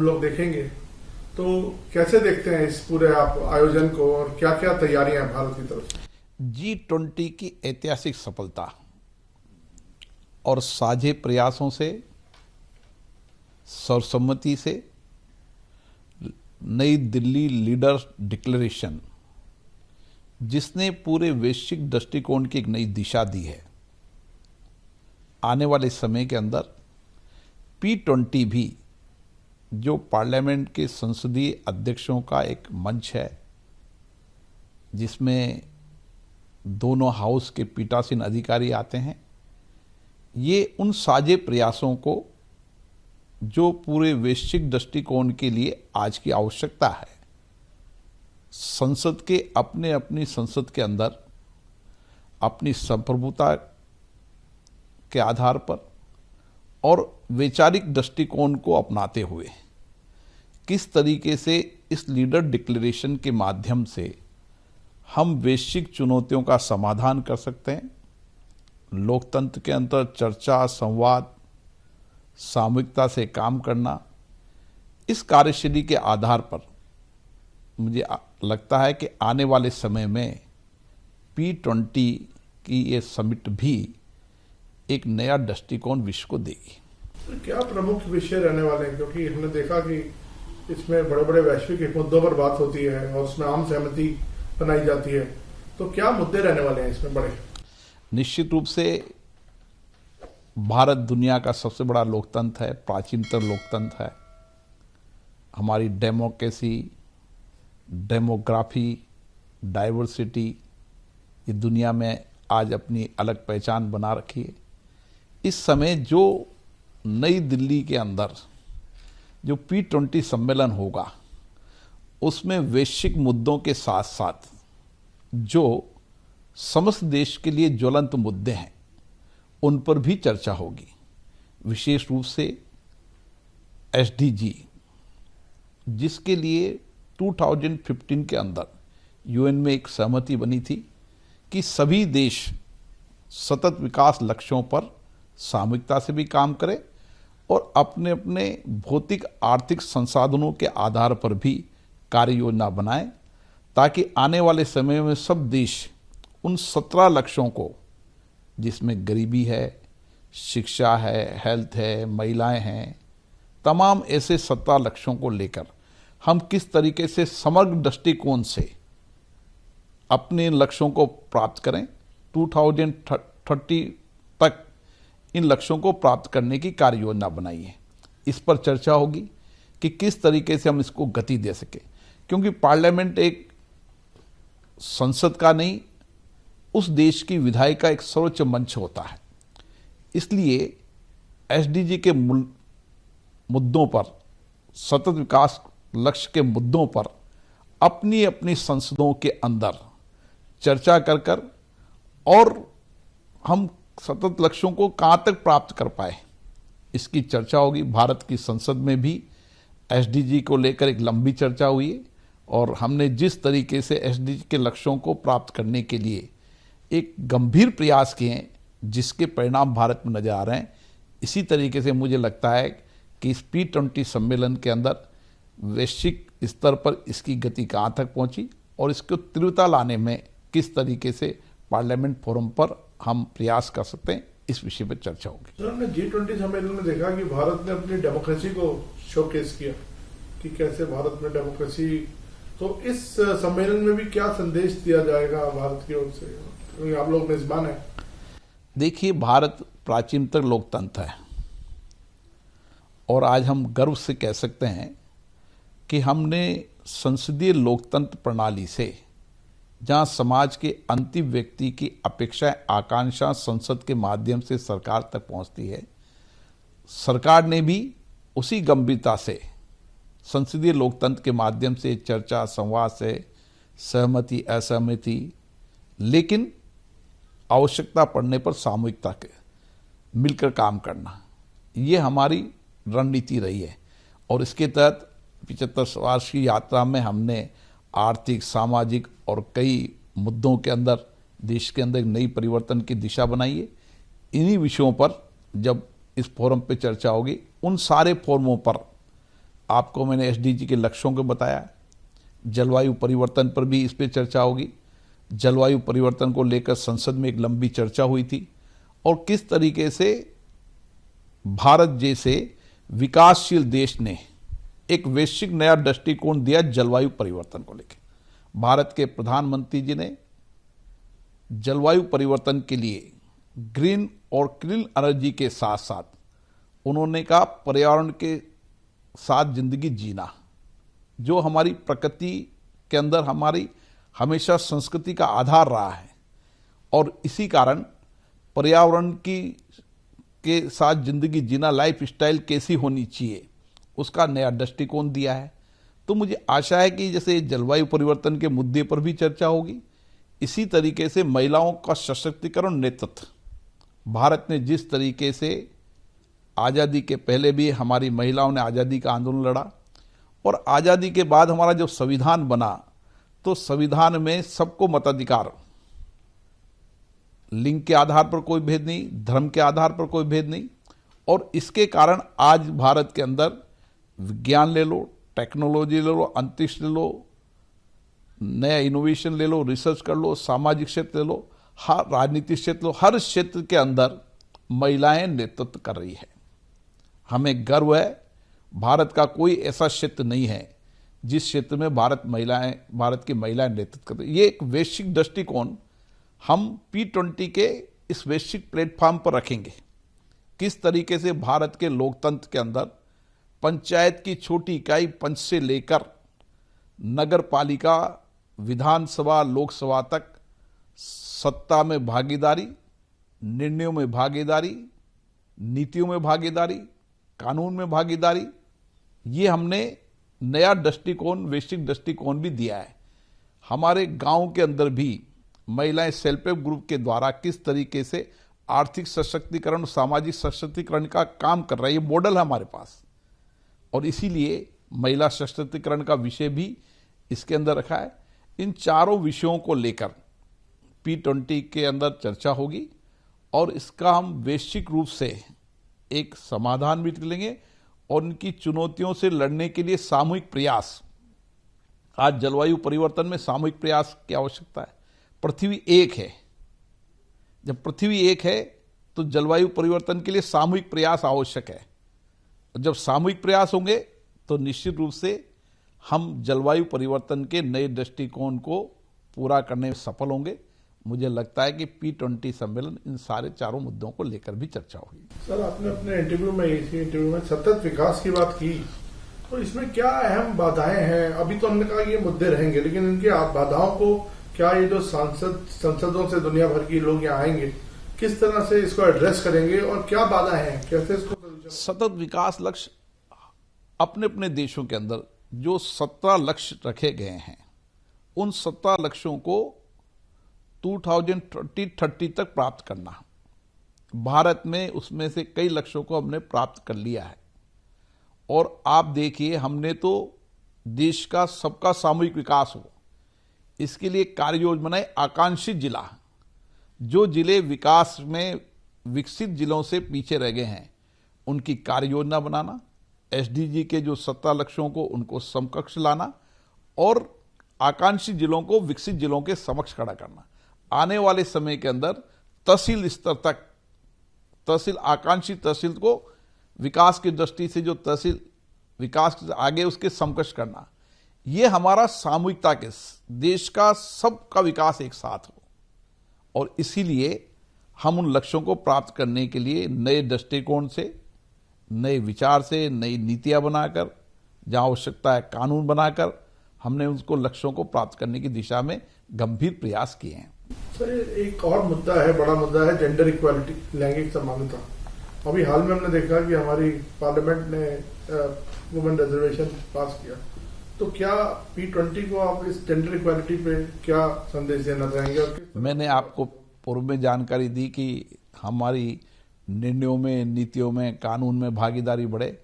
हम लोग देखेंगे। तो कैसे देखते हैं इस पूरे आप आयोजन को और क्या क्या तैयारियां हैं भारत की तरफ से? G20 की ऐतिहासिक सफलता और साझे प्रयासों से, सर्वसम्मति से, नई दिल्ली लीडर्स डिक्लेरेशन, जिसने पूरे वैश्विक दृष्टिकोण की एक नई दिशा दी है। आने वाले समय के अंदर P20 भी, जो पार्लियामेंट के संसदीय अध्यक्षों का एक मंच है, जिसमें दोनों हाउस के पीठासीन अधिकारी आते हैं, ये उन साझे प्रयासों को, जो पूरे वैश्विक दृष्टिकोण के लिए आज की आवश्यकता है, संसद के अपनी संसद के अंदर अपनी संप्रभुता के आधार पर और वैचारिक दृष्टिकोण को अपनाते हुए किस तरीके से इस लीडर डिक्लेरेशन के माध्यम से हम वैश्विक चुनौतियों का समाधान कर सकते हैं। लोकतंत्र के अंदर चर्चा, संवाद, सामूहिकता से काम करना, इस कार्यशैली के आधार पर मुझे लगता है कि आने वाले समय में P20 की ये समिट भी एक नया दृष्टिकोण विश्व को देगी। तो क्या प्रमुख विषय रहने वाले हैं, क्योंकि हमने देखा कि इसमें बड़े बड़े वैश्विक मुद्दों पर बात होती है और उसमें आम सहमति बनाई जाती है, तो क्या मुद्दे रहने वाले हैं इसमें बड़े? निश्चित रूप से भारत दुनिया का सबसे बड़ा लोकतंत्र है, प्राचीनतम लोकतंत्र है। हमारी डेमोक्रेसी, डेमोग्राफी, डाइवर्सिटी, ये दुनिया में आज अपनी अलग पहचान बना रखी है। इस समय जो नई दिल्ली के अंदर जो P20 सम्मेलन होगा, उसमें वैश्विक मुद्दों के साथ साथ जो समस्त देश के लिए ज्वलंत मुद्दे हैं, उन पर भी चर्चा होगी। विशेष रूप से SDG, जिसके लिए 2015 के अंदर UN में एक सहमति बनी थी कि सभी देश सतत विकास लक्ष्यों पर सामूहिकता से भी काम करें और अपने अपने भौतिक आर्थिक संसाधनों के आधार पर भी कार्य योजना बनाएं, ताकि आने वाले समय में सब देश उन 17 लक्ष्यों को, जिसमें गरीबी है, शिक्षा है, हेल्थ है, महिलाएं हैं, तमाम ऐसे 17 लक्ष्यों को लेकर हम किस तरीके से समग्र दृष्टिकोण से अपने लक्ष्यों को प्राप्त करें। 2030 तक इन लक्ष्यों को प्राप्त करने की कार्य योजना बनाई है। इस पर चर्चा होगी कि किस तरीके से हम इसको गति दे सके, क्योंकि पार्लियामेंट एक संसद का नहीं, उस देश की विधायी का एक सर्वोच्च मंच होता है। इसलिए SDG के मुद्दों पर, सतत विकास लक्ष्य के मुद्दों पर अपनी अपनी संसदों के अंदर चर्चा कर कर और हम सतत लक्ष्यों को कहाँ तक प्राप्त कर पाए, इसकी चर्चा होगी। भारत की संसद में भी SDG को लेकर एक लंबी चर्चा हुई है और हमने जिस तरीके से SDG के लक्ष्यों को प्राप्त करने के लिए एक गंभीर प्रयास किए हैं, जिसके परिणाम भारत में नजर आ रहे हैं, इसी तरीके से मुझे लगता है कि इस P20 सम्मेलन के अंदर वैश्विक स्तर पर इसकी गति कहाँ तक पहुंची और इसको तीव्रता लाने में किस तरीके से पार्लियामेंट फोरम पर हम प्रयास कर सकते हैं, इस विषय पर चर्चा होगी। सर, हमने G20 सम्मेलन में देखा कि भारत ने अपनी डेमोक्रेसी को शोकेस किया कि कैसे भारत में डेमोक्रेसी, तो इस सम्मेलन में भी क्या संदेश दिया जाएगा भारत की ओर से, क्योंकि आप लोग मेजबान हैं? देखिए, भारत प्राचीनतम लोकतंत्र है और आज हम गर्व से कह सकते हैं कि हमने संसदीय लोकतंत्र प्रणाली से, जहां समाज के अंतिम व्यक्ति की अपेक्षाएं, आकांक्षा संसद के माध्यम से सरकार तक पहुंचती है, सरकार ने भी उसी गंभीरता से संसदीय लोकतंत्र के माध्यम से चर्चा, संवाद से सहमति, असहमति, लेकिन आवश्यकता पड़ने पर सामूहिकता के मिलकर काम करना, ये हमारी रणनीति रही है। और इसके तहत 75 वर्ष की यात्रा में हमने आर्थिक, सामाजिक और कई मुद्दों के अंदर देश के अंदर एक नई परिवर्तन की दिशा बनाई है। इन्हीं विषयों पर जब इस फोरम पे चर्चा होगी, उन सारे फोरमों पर आपको मैंने एसडीजी के लक्ष्यों को बताया, जलवायु परिवर्तन पर भी इस पे चर्चा होगी। जलवायु परिवर्तन को लेकर संसद में एक लंबी चर्चा हुई थी और किस तरीके से भारत जैसे विकासशील देश ने एक वैश्विक नया दृष्टिकोण दिया जलवायु परिवर्तन को लेकर। भारत के प्रधानमंत्री जी ने जलवायु परिवर्तन के लिए ग्रीन और क्लीन एनर्जी के साथ साथ उन्होंने कहा पर्यावरण के साथ जिंदगी जीना, जो हमारी प्रकृति के अंदर हमारी हमेशा संस्कृति का आधार रहा है, और इसी कारण पर्यावरण के साथ जिंदगी जीना, लाइफ स्टाइल कैसी होनी चाहिए, उसका नया दृष्टिकोण दिया है। तो मुझे आशा है कि जैसे जलवायु परिवर्तन के मुद्दे पर भी चर्चा होगी, इसी तरीके से महिलाओं का सशक्तिकरण, नेतृत्व, भारत ने जिस तरीके से आज़ादी के पहले भी हमारी महिलाओं ने आज़ादी का आंदोलन लड़ा और आज़ादी के बाद हमारा जब संविधान बना तो संविधान में सबको मताधिकार, लिंग के आधार पर कोई भेद नहीं, धर्म के आधार पर कोई भेद नहीं, और इसके कारण आज भारत के अंदर विज्ञान ले लो, टेक्नोलॉजी ले लो, अंतरिक्ष ले लो, नया इनोवेशन ले लो, रिसर्च कर लो, सामाजिक क्षेत्र ले लो, हर राजनीतिक क्षेत्र लो, हर क्षेत्र के अंदर महिलाएं नेतृत्व कर रही है। हमें गर्व है, भारत का कोई ऐसा क्षेत्र नहीं है जिस क्षेत्र में भारत की महिलाएं नेतृत्व कर रही है। ये एक वैश्विक दृष्टिकोण हम P20 के इस वैश्विक प्लेटफॉर्म पर रखेंगे। किस तरीके से भारत के लोकतंत्र के अंदर पंचायत की छोटी इकाई पंच से लेकर नगर पालिका, विधानसभा, लोकसभा तक सत्ता में भागीदारी, निर्णयों में भागीदारी, नीतियों में भागीदारी, कानून में भागीदारी, ये हमने नया दृष्टिकोण, वैश्विक दृष्टिकोण भी दिया है। हमारे गांव के अंदर भी महिलाएं सेल्फ हेल्प ग्रुप के द्वारा किस तरीके से आर्थिक सशक्तिकरण, सामाजिक सशक्तिकरण का काम कर रहा है, ये मॉडल है हमारे पास। और इसीलिए महिला सशक्तिकरण का विषय भी इसके अंदर रखा है। इन चारों विषयों को लेकर P20 के अंदर चर्चा होगी और इसका हम वैश्विक रूप से एक समाधान भी निकलेंगे और इनकी चुनौतियों से लड़ने के लिए सामूहिक प्रयास। आज जलवायु परिवर्तन में सामूहिक प्रयास की आवश्यकता है। पृथ्वी एक है, जब पृथ्वी एक है तो जलवायु परिवर्तन के लिए सामूहिक प्रयास आवश्यक है। जब सामूहिक प्रयास होंगे तो निश्चित रूप से हम जलवायु परिवर्तन के नए दृष्टिकोण को पूरा करने में सफल होंगे। मुझे लगता है कि P20 सम्मेलन इन सारे चारों मुद्दों को लेकर भी चर्चा होगी। सर, आपने अपने इंटरव्यू में सतत विकास की बात की, तो इसमें क्या अहम बाधाएं हैं? अभी तो हमने कहा ये मुद्दे रहेंगे, लेकिन इनकी बाधाओं को क्या ये जो संसदों से दुनिया भर के लोग यहाँ आएंगे, किस तरह से इसको एड्रेस करेंगे और क्या बाधा है, कैसे इसको? सतत विकास लक्ष्य अपने अपने देशों के अंदर जो 17 लक्ष्य रखे गए हैं, उन 17 लक्ष्यों को 2030 तक प्राप्त करना। भारत में उसमें से कई लक्ष्यों को हमने प्राप्त कर लिया है। और आप देखिए, हमने तो देश का सबका सामूहिक विकास हो, इसके लिए कार्य योजना बनाई। आकांक्षी जिला, जो जिले विकास में विकसित जिलों से पीछे रह गए हैं, उनकी कार्य योजना बनाना, एसडीजी के जो 17 लक्ष्यों को उनको समकक्ष लाना और आकांक्षी जिलों को विकसित जिलों के समक्ष खड़ा करना। आने वाले समय के अंदर तहसील स्तर तक, तहसील, आकांक्षी तहसील को विकास की दृष्टि से जो तहसील विकास आगे उसके समकक्ष करना, ये हमारा सामूहिकता के देश का सबका विकास एक साथ हो। और इसीलिए हम उन लक्ष्यों को प्राप्त करने के लिए नए दृष्टिकोण से, नए विचार से, नई नीतियां बनाकर, जहां आवश्यकता है कानून बनाकर, हमने उसको लक्ष्यों को प्राप्त करने की दिशा में गंभीर प्रयास किए हैं। सर, एक और मुद्दा है, बड़ा मुद्दा है जेंडर इक्वालिटी, लैंगिक समानता। अभी हाल में हमने देखा कि हमारी पार्लियामेंट ने वुमेन रिजर्वेशन पास किया, तो क्या P20 को आप इस जेंडर इक्वालिटी पे क्या संदेश देना चाहेंगे? मैंने आपको पूर्व में जानकारी दी कि हमारी निर्णयों में, नीतियों में, कानून में भागीदारी बढ़े।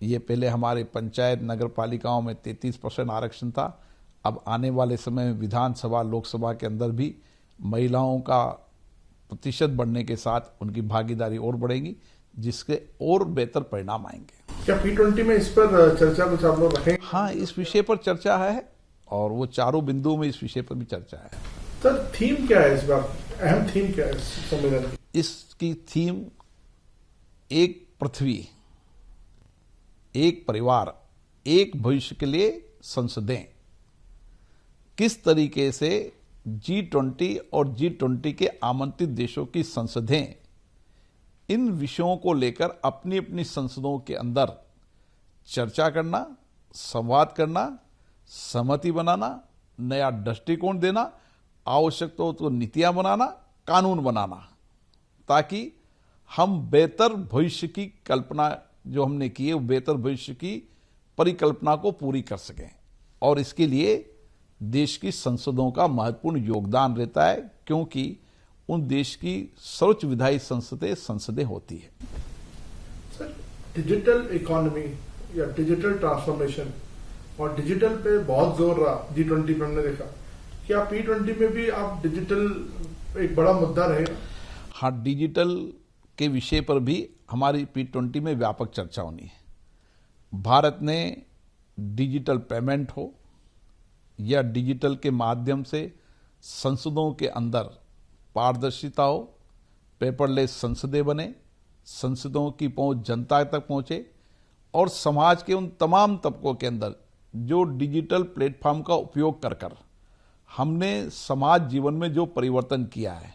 ये पहले हमारे पंचायत, नगर पालिकाओं में 33% आरक्षण था। अब आने वाले समय में विधानसभा, लोकसभा के अंदर भी महिलाओं का प्रतिशत बढ़ने के साथ उनकी भागीदारी और बढ़ेगी, जिसके और बेहतर परिणाम आएंगे। क्या P20 में इस पर चर्चा कुछ आप लोग रखेंगे? हाँ, इस विषय पर चर्चा है और वो चारों बिंदुओं में इस विषय पर भी चर्चा है। सर थीम क्या है इस बार, अहम थीम क्या है इस सम्मेलन की? इसकी थीम एक पृथ्वी, एक परिवार, एक भविष्य के लिए संसदें। किस तरीके से G20 और G20 के आमंत्रित देशों की संसदें इन विषयों को लेकर अपनी अपनी संसदों के अंदर चर्चा करना, संवाद करना, सहमति बनाना, नया दृष्टिकोण देना, आवश्यक तो नीतियां बनाना, कानून बनाना, ताकि हम बेहतर भविष्य की कल्पना जो हमने की है वो बेहतर भविष्य की परिकल्पना को पूरी कर सकें। और इसके लिए देश की संसदों का महत्वपूर्ण योगदान रहता है, क्योंकि उन देश की सर्वोच्च विधायी संसदें होती है। सर डिजिटल इकोनॉमी या डिजिटल ट्रांसफॉर्मेशन और डिजिटल पे बहुत जोर रहा G20 में हमने देखा, क्या P20 में भी आप डिजिटल एक बड़ा मुद्दा रहेगा? हाँ, डिजिटल के विषय पर भी हमारी P20 में व्यापक चर्चा होनी है। भारत ने डिजिटल पेमेंट हो या डिजिटल के माध्यम से संसदों के अंदर पारदर्शिता हो, पेपरलेस संसदें बने, संसदों की पहुंच जनता तक पहुंचे और समाज के उन तमाम तबकों के अंदर जो डिजिटल प्लेटफॉर्म का उपयोग कर हमने समाज जीवन में जो परिवर्तन किया है,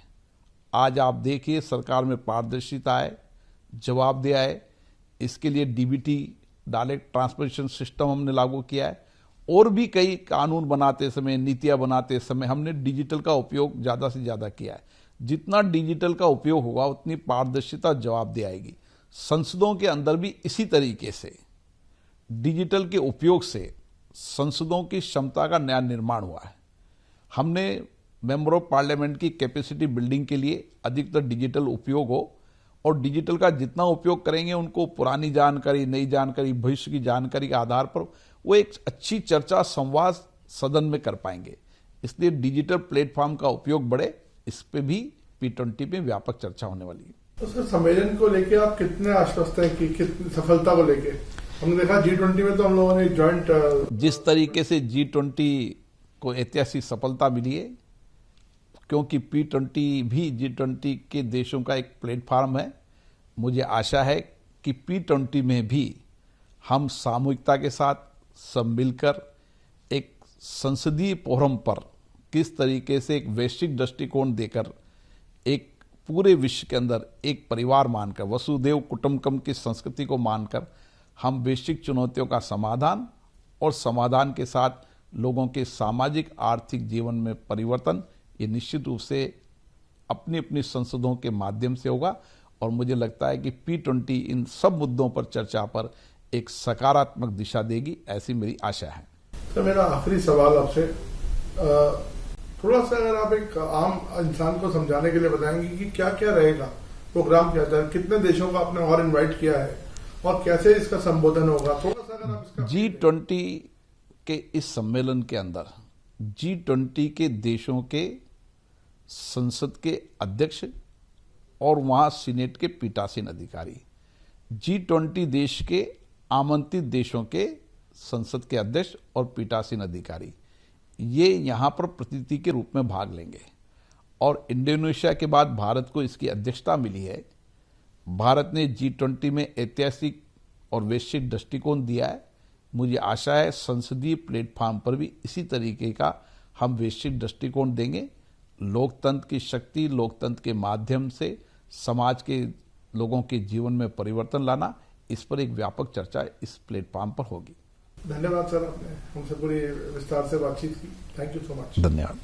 आज आप देखिए सरकार में पारदर्शिता है, जवाबदेही है। इसके लिए DBT डायरेक्ट ट्रांसमिशन सिस्टम हमने लागू किया है और भी कई कानून बनाते समय, नीतियां बनाते समय हमने डिजिटल का उपयोग ज़्यादा से ज़्यादा किया है। जितना डिजिटल का उपयोग होगा उतनी पारदर्शिता, जवाबदेही आएगी। संसदों के अंदर भी इसी तरीके से डिजिटल के उपयोग से संसदों की क्षमता का नया निर्माण हुआ है। हमने मेंबर ऑफ पार्लियामेंट की कैपेसिटी बिल्डिंग के लिए अधिकतर डिजिटल उपयोग हो और डिजिटल का जितना उपयोग करेंगे उनको पुरानी जानकारी, नई जानकारी, भविष्य की जानकारी के आधार पर वो एक अच्छी चर्चा, संवाद सदन में कर पाएंगे। इसलिए डिजिटल प्लेटफॉर्म का उपयोग बढ़े, इस पे भी P20 में व्यापक चर्चा होने वाली है। तो सर सम्मेलन को लेके आप कितने आश्वस्त हैं कि कितनी सफलता को लेके? हमने देखा G20 में तो हम लोगों ने जॉइंट जिस तरीके से G20 को ऐतिहासिक सफलता मिली है, क्योंकि P20 भी G20 के देशों का एक प्लेटफॉर्म है, मुझे आशा है कि P20 में भी हम सामूहिकता के साथ सब मिलकर एक संसदीय फोरम पर किस तरीके से एक वैश्विक दृष्टिकोण देकर एक पूरे विश्व के अंदर एक परिवार मानकर, वसुदेव कुटुंबकम की संस्कृति को मानकर हम वैश्विक चुनौतियों का समाधान और समाधान के साथ लोगों के सामाजिक आर्थिक जीवन में परिवर्तन, ये निश्चित रूप से अपनी अपनी संसदों के माध्यम से होगा। और मुझे लगता है कि P20 इन सब मुद्दों पर चर्चा पर एक सकारात्मक दिशा देगी, ऐसी मेरी आशा है। तो मेरा आखिरी सवाल आपसे, थोड़ा सा अगर आप एक आम इंसान को समझाने के लिए बताएंगे कि क्या क्या रहेगा प्रोग्राम, क्या था, कितने देशों का आपने और इनवाइट किया है और कैसे इसका संबोधन होगा, थोड़ा सा अगर आप इसका। G20 के इस सम्मेलन के अंदर G20 के देशों के संसद के अध्यक्ष और वहां सीनेट के पीठासीन अधिकारी, G20 देश के आमंत्रित देशों के संसद के अध्यक्ष और पीठासीन अधिकारी, ये यहाँ पर प्रतिनिधि के रूप में भाग लेंगे। और इंडोनेशिया के बाद भारत को इसकी अध्यक्षता मिली है। भारत ने G20 में ऐतिहासिक और वैश्विक दृष्टिकोण दिया है। मुझे आशा है संसदीय प्लेटफॉर्म पर भी इसी तरीके का हम वैश्विक दृष्टिकोण देंगे। लोकतंत्र की शक्ति, लोकतंत्र के माध्यम से समाज के लोगों के जीवन में परिवर्तन लाना, इस पर एक व्यापक चर्चा इस प्लेटफॉर्म पर होगी। धन्यवाद सर, आपने हमसे पूरी विस्तार से बातचीत की। Thank you so much. धन्यवाद।